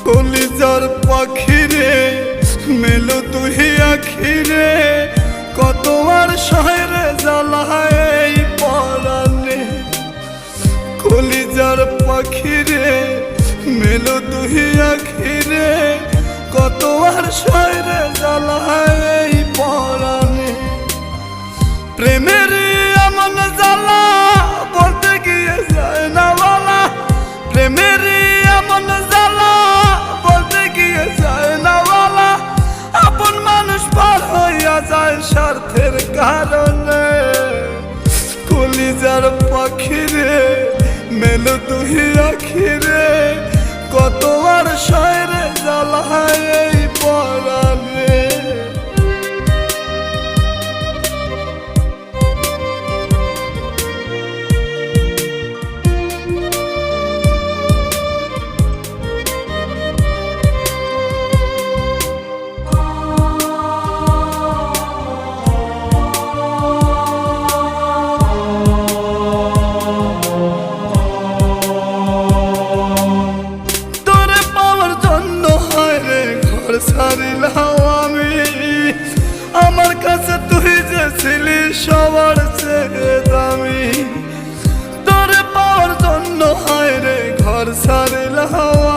কলিজার পাখিরে মেলো তুই আখিরে কত আর শহরে জ্বালায় এই পরাণে। কলিজার পাখিরে মেলো তুই আখিরে কত আর শহরে জ্বালায় এই পরাণে। প্রেমের এমন জ্বালা বলতে গিয়ে যায় না বলা, প্রেমের এমন জ্বালা বলতে গিয়ে যায় না বলা। আপন মানুষ পার হইয়া যায় স্বার্থের কারণে। কলিজার পাখিরে মেলো তুই আখিরে কত আর শহরে জ্বালায় এই পরাণে। ছাড়িলাম আমি, আমার কাছে তুই যে ছিলি সবার চেয়ে দামি। তোরে পাওয়ার জন্য হায় রে ঘর ছাড়িলাম।